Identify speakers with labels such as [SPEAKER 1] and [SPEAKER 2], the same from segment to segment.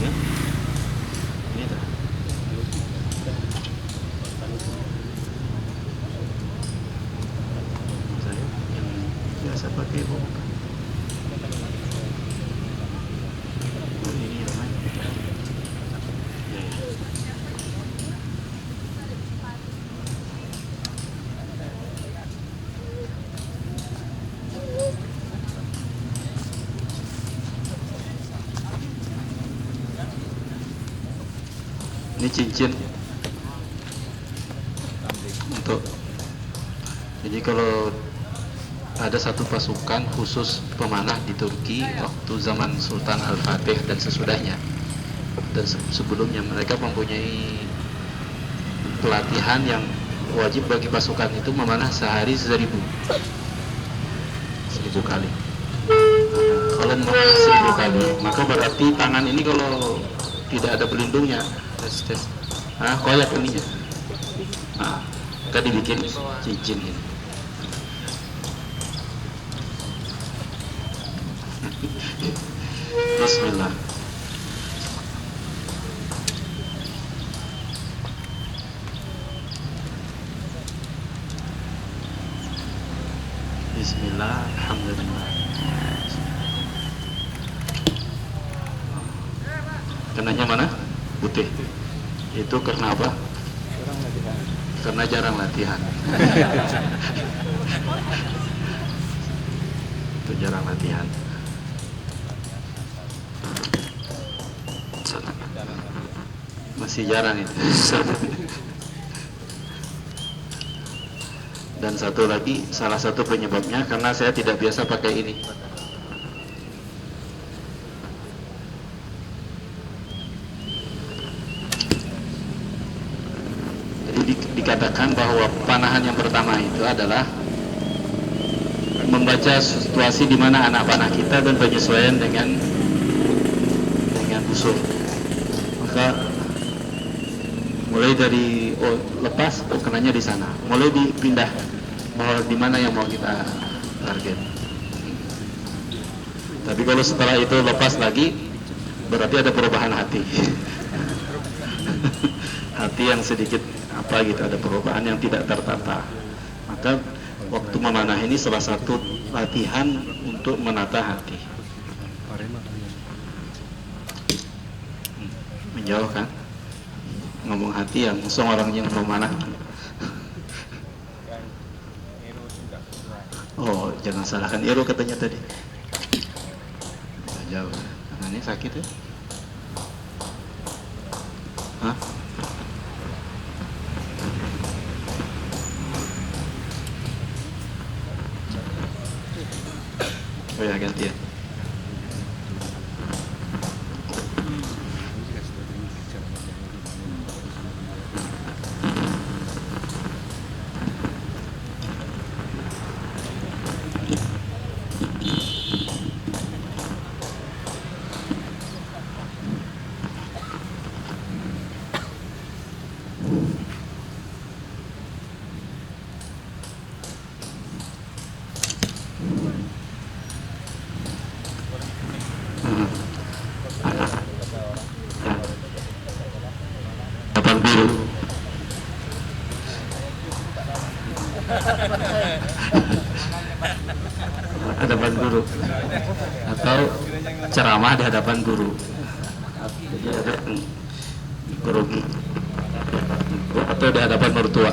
[SPEAKER 1] Ya, ini dah. Saya yang biasa pakai bom. Oh, ini namanya. Ya, ya. Ini cincin untuk, jadi kalau ada satu pasukan khusus pemanah di Turki waktu zaman Sultan Al-Fatih dan sesudahnya dan sebelumnya, mereka mempunyai pelatihan yang wajib bagi pasukan itu memanah sehari 1000 kali. Kalau memanah 1000 kali, maka berarti tangan ini kalau tidak ada pelindungnya, tes koyak ininya. Nah, maka dibikin cincin ini. Bismillah. Bismillah, alhamdulillah. Kenanya mana? Putih. Itu karena apa? Karena jarang latihan. Itu jarang latihan. Masih jarang itu. Dan satu lagi, salah satu penyebabnya karena saya tidak biasa pakai ini. Jadi dikatakan bahwa panahan yang pertama itu adalah membaca situasi di mana anak panah kita dan penyesuaian dengan musuh. Maka mulai dari lepas, kenanya di sana, mulai dipindah mau di mana yang mau kita target. Tapi kalau setelah itu lepas lagi, berarti ada perubahan hati. Hati yang sedikit apa gitu, ada perubahan yang tidak tertata. Maka waktu memanah ini salah satu latihan untuk menata hati. Menjauh kan? Ngomong hati yang langsung orang yang memanah. Oh, jangan salahkan Iro katanya tadi. Jauh. Tangannya sakit ya? Hah? Oh ya, gantian. Hadapan biru. Hadapan guru atau ceramah di hadapan guru. Jadi ada grogi atau di hadapan mertua.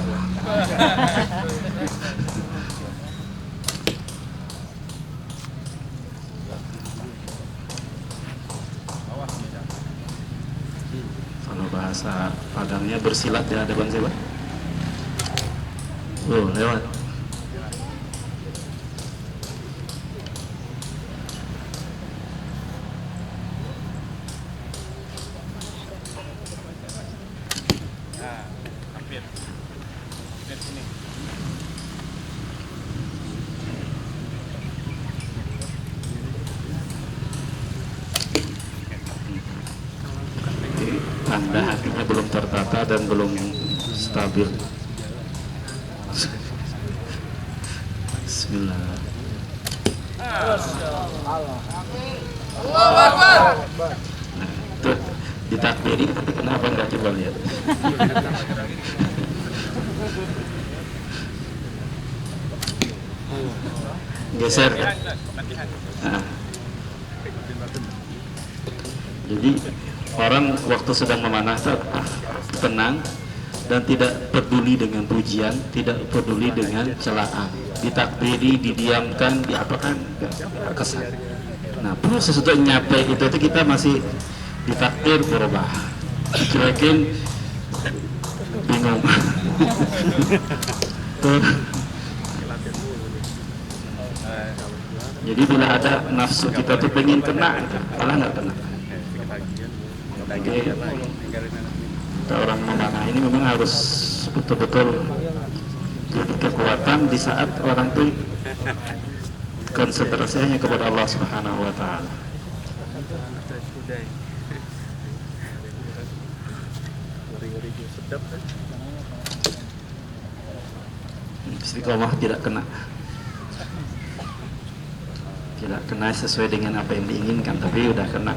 [SPEAKER 1] Kalau bahasa Padangnya bersilat di hadapan siapa? Oh, lewat. Tanda hatinya belum tertata dan belum stabil. Bismillah. Nah, itu ditakbiri, tapi kenapa nggak coba lihat? Geser. Nah, jadi orang waktu sedang memanah tenang dan tidak peduli dengan pujian, tidak peduli dengan celaan, ditakbiri, didiamkan, diapakan, kesan. Nah, proses untuk nyampe itu kita masih ditakdir berubah, cuekin, bingung. Tuh. Jadi bila ada nafsu kita tuh pengen kena, malah nggak kena. Jadi orang memanah ini memang harus betul-betul jadi kekuatan di saat orang tuh konsentrasinya kepada Allah Subhanahu wa taala. Istiqomah tidak kena. Tidak kena sesuai dengan apa yang diinginkan, tapi udah kena.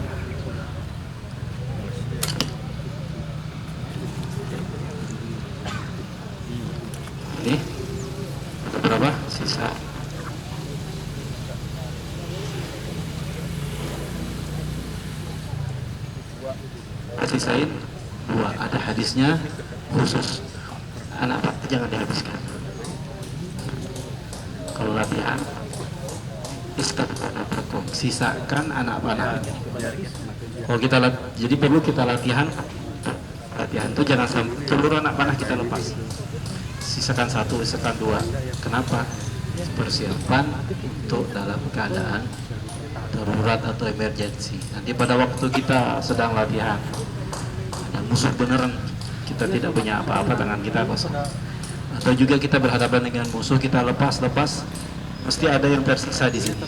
[SPEAKER 1] Ini berapa sisa? Sisain dua. Ada hadisnya khusus anak pak jangan dihabiskan. Kalau latihan istagfirullah, sisakan anak panah. Kalau kita jadi perlu kita latihan itu jangan sampai seluruh anak panah kita lepas. Sisakan satu, sisakan dua. Kenapa? Persiapan untuk dalam keadaan darurat atau emergensi. Nanti pada waktu kita sedang latihan ada musuh beneran, kita tidak punya apa-apa, tangan kita kosong. Atau juga kita berhadapan dengan musuh, kita lepas, mesti ada yang tersiksa di sini.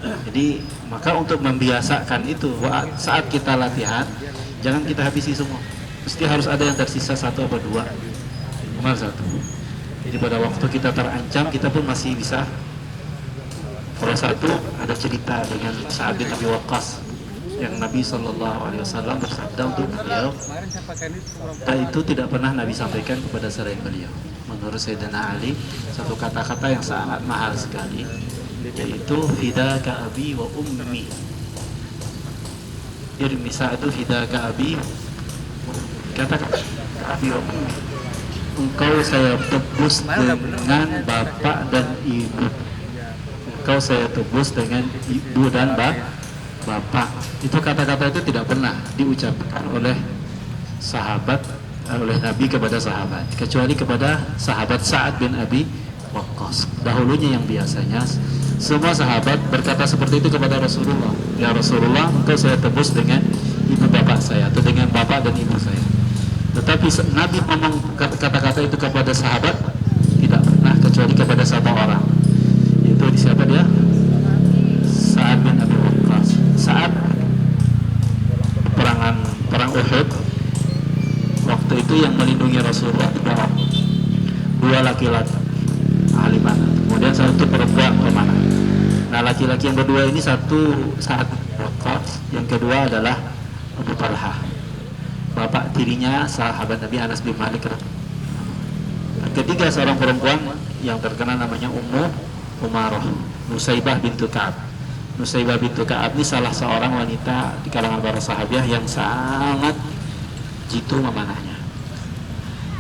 [SPEAKER 1] Jadi maka untuk membiasakan itu, saat kita latihan jangan kita habisi semua. Mesti harus ada yang tersisa satu atau dua, minimal satu. Jadi pada waktu kita terancam kita pun masih bisa. Kalau satu ada cerita dengan Sa'ad bin Abi Waqqas yang Nabi SAW bersabda untuk beliau, dan itu tidak pernah Nabi sampaikan kepada selain beliau. Menurut Sayyidina Ali, satu kata-kata yang sangat mahal sekali, yaitu fidaka abi wa ummi. Jadi misal itu fidaka abi, kata-kata abi wa ummi, engkau saya tebus dengan bapak dan ibu. Engkau saya tebus dengan ibu dan bapak. Itu kata-kata itu tidak pernah diucapkan oleh sahabat, oleh Nabi kepada sahabat, kecuali kepada sahabat Sa'ad bin Abi Waqqas. Dahulunya yang biasanya semua sahabat berkata seperti itu kepada Rasulullah. Ya Rasulullah, engkau saya tebus dengan ibu bapak saya atau dengan bapak dan ibu saya. Tetapi Nabi ngomong kata-kata itu kepada sahabat tidak pernah, kecuali kepada satu orang. Itu siapa dia? Sa'ad bin Abi Waqqas. Saat perang Uhud, waktu itu yang melindungi Rasulullah dua laki-laki ahli panah, kemudian satu perempuan pemanah. Nah, laki-laki yang berdua ini satu Sa'ad bin Abi Waqqas, yang kedua adalah Abu Talhah, bapak tirinya sahabat Nabi Anas bin Malik. Ketiga seorang perempuan yang terkenal namanya Ummu Umarah, Nusaybah bintu Ka'ab. Nusaybah bintu Ka'ab ini salah seorang wanita di kalangan para sahabiah yang sangat jitu memanahnya.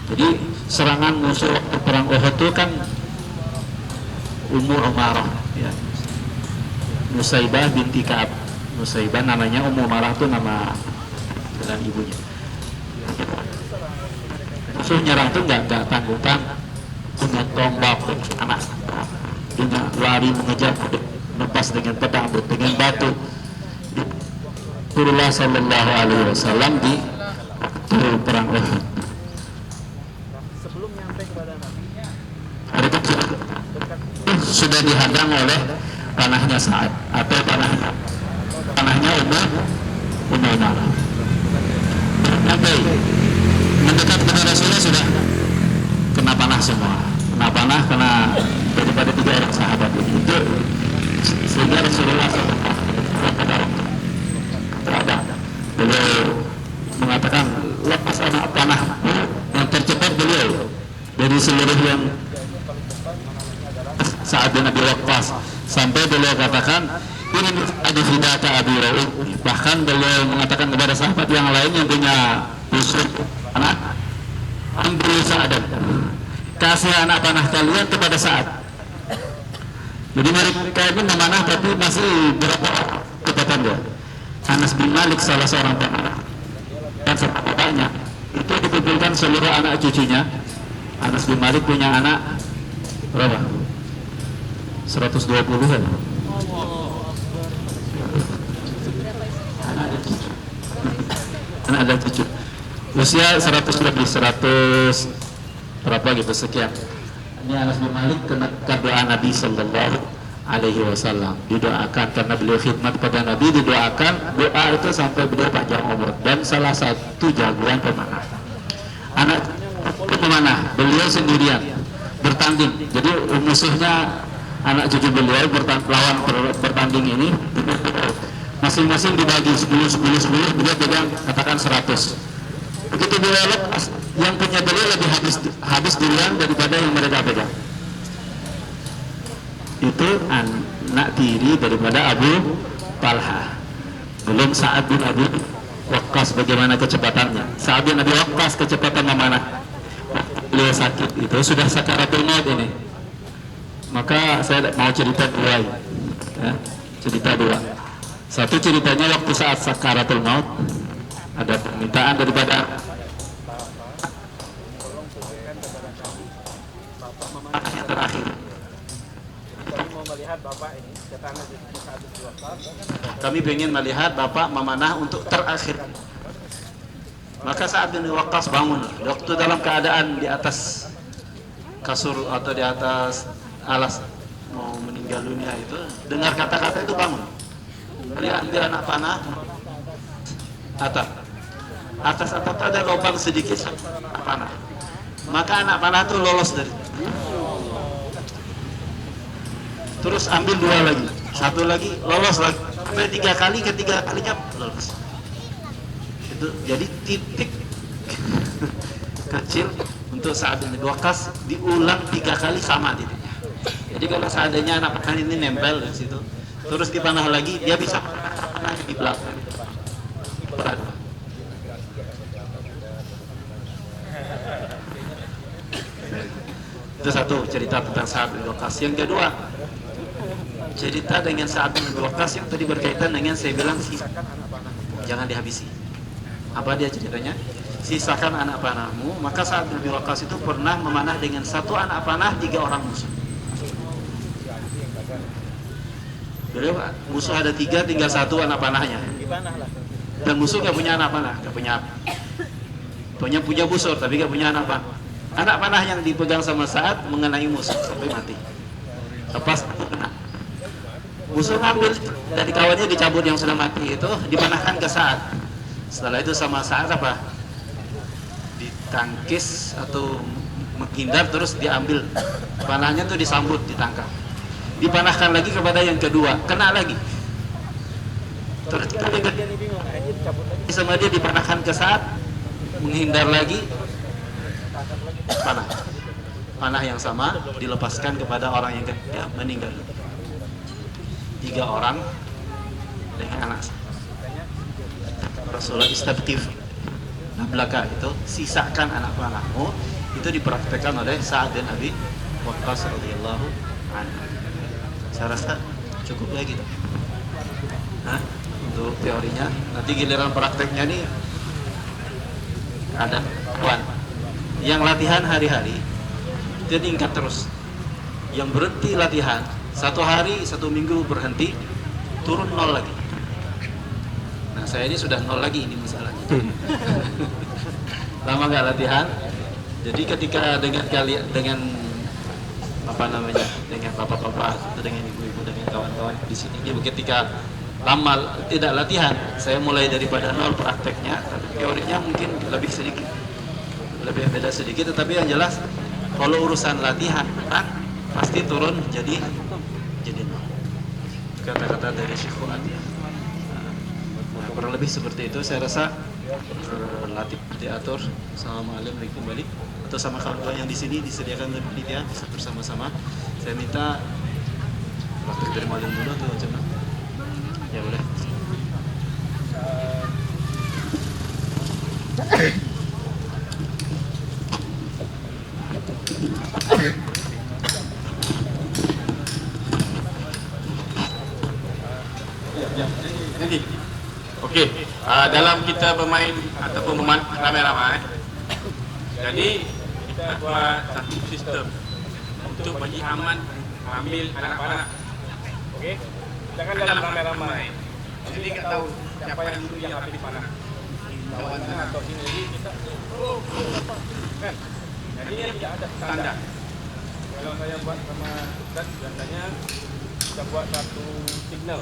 [SPEAKER 1] Jadi serangan musuh perang Uhud itu kan Ummu Umarah, ya. Nusaybah binti Ka'ab. Nusaybah namanya, Ummu Umarah itu nama dan ibunya. Musuh nyerang itu nggak tanggung-tanggung, dengan tombak, anak, dengan lari mengejar, lepas dengan pedang, dengan batu. Rasulullah Sallallahu Alaihi Wasallam di perang Uhud. Sebelum nyampe kepada Nabi, sudah dihadang oleh panahnya Sa'ad atau panahnya Umar. Sampai mendekat kepada Rasulullah sudah kena panah semua, kena daripada tiga orang sahabat itu, sehingga Rasulullah
[SPEAKER 2] Sa'ad bin Abi Waqqas, sampai beliau katakan ini ada fidaka Abi Rauf. Bahkan beliau mengatakan kepada sahabat yang lain yang punya busuk anak, ambil Sa'ad, kasih anak panah kalian kepada Sa'ad. Jadi mereka ini memanah tapi masih berapa ketatan dia. Anas bin Malik salah seorang pemanah dan bapaknya itu dikumpulkan seluruh anak cucunya. Anas bin Malik punya anak berapa? 120 kan? Anak ada cucu. Usia 100 lebih, 100 berapa gitu sekian. Ini Anas bin Malik kena doa Nabi Sallallahu Alaihi Wasallam, didoakan karena beliau khidmat pada Nabi, didoakan doa itu sampai beliau panjang umur, dan salah satu jagoan pemanah. Anak pemanah beliau sendirian bertanding, jadi musuhnya anak cucu beliau lawan bertanding ini masing-masing dibagi 10 beliau pegang katakan 100. Begitu beliau lepas, yang punya beliau lebih habis duluan daripada yang mereka pegang. Itu anak tiri daripada Abu Talha, belum Sa'ad bin Abi Waqqas bagaimana kecepatannya. Sa'ad bin Abi Waqqas kecepatan memanah, beliau sakit itu sudah sakaratul maut ini. Maka saya mau cerita dua ya, cerita dua. Satu ceritanya waktu saat sakaratul maut ada permintaan daripada yang terakhir. Kami ingin melihat Bapak memanah untuk terakhir. Maka Sa'ad bin Waqqas bangun waktu dalam keadaan di atas kasur atau di atas alas mau meninggal dunia itu, dengar kata-kata itu bangun. Dia ambil anak panah atas atap ada lubang sedikit anak panah. Maka anak panah itu lolos dari. Terus ambil dua lagi, satu lagi lolos lagi, sampai 3 kali, ketiga kalinya lolos. Itu jadi titik kecil untuk Sa'ad bin Waqqas, diulang 3 kali sama titiknya. Jadi kalau seandainya anak panah ini nempel di situ, terus dipanah lagi, dia bisa panah di belakang. Itu satu cerita tentang Sa'ad bin Waqqas. Yang kedua, cerita dengan Sa'ad bin Waqqas yang tadi berkaitan dengan saya bilang sisakan anak panahmu, jangan dihabisi. Apa dia ceritanya? Sisakan anak panahmu. Maka Sa'ad bin Waqqas itu pernah memanah dengan satu anak panah 3 orang musuh. Beliau musuh ada 3, tinggal 1 anak panahnya. Dan musuh gak punya anak panah, gak punya busur, tapi gak punya anak panah. Anak panah yang dipegang sama Sa'ad mengenai musuh sampai mati. Lepas kena. Musuh ngambil dari kawannya, dicabut yang sudah mati itu, dipanahkan ke Sa'ad. Setelah itu sama Sa'ad apa? Ditangkis atau menghindar, terus diambil panahnya tuh, disambut, ditangkap. Dipanahkan lagi kepada yang kedua, kena lagi. Terus sama dia dipanahkan ke Sa'ad, menghindar lagi, panah yang sama dilepaskan kepada orang yang ketiga, meninggal. 3 orang dengan anak. Rasulullah istabtif belaka itu, sisakan anak panahmu, itu dipraktekkan oleh Sa'ad bin Abi Waqqas radhiyallahu anhu. Saya rasa cukup ya gitu. Untuk teorinya, nanti giliran prakteknya nih ada kawan yang latihan hari-hari dia tingkat terus, yang berhenti latihan 1 hari 1 minggu berhenti, turun 0 lagi. Nah saya ini sudah 0 lagi ini masalahnya. Lama nggak latihan, jadi ketika dengan kalian, dengan apa namanya, dengan bapak-bapak atau dengan ibu-ibu, dengan kawan-kawan di sini, dia ketika lama tidak latihan, saya mulai daripada 0 prakteknya, tapi teorinya mungkin lebih sedikit, lebih beda sedikit, tetapi yang jelas kalau urusan latihan pasti turun jadi 0. Kata-kata dari Syekh Fuad. Nah, kurang lebih seperti itu. Saya rasa latih diatur. Assalamualaikum warahmatullahi wabarakatuh.
[SPEAKER 1] atau sama kawan-kawan yang di sini disediakan untuk panitia bisa bersama-sama. Saya minta waktu dari malam dulu atau macam mana? Ya boleh.
[SPEAKER 3] Nanti. Okey, dalam kita bermain ataupun bermain ramai-ramai, jadi kita buat satu sistem untuk bagi aman ambil anak-anak. Okey, kita kan dalam ramai-ramai, jadi tak tahu siapa yang dulu yang habis panah. Kawan atau sini jadi kita kan. Jadi ini tidak ada standar. Kalau saya buat sama Ustaz, biasanya kita buat satu signal.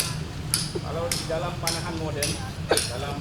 [SPEAKER 3] Kalau di dalam panahan modern, dalam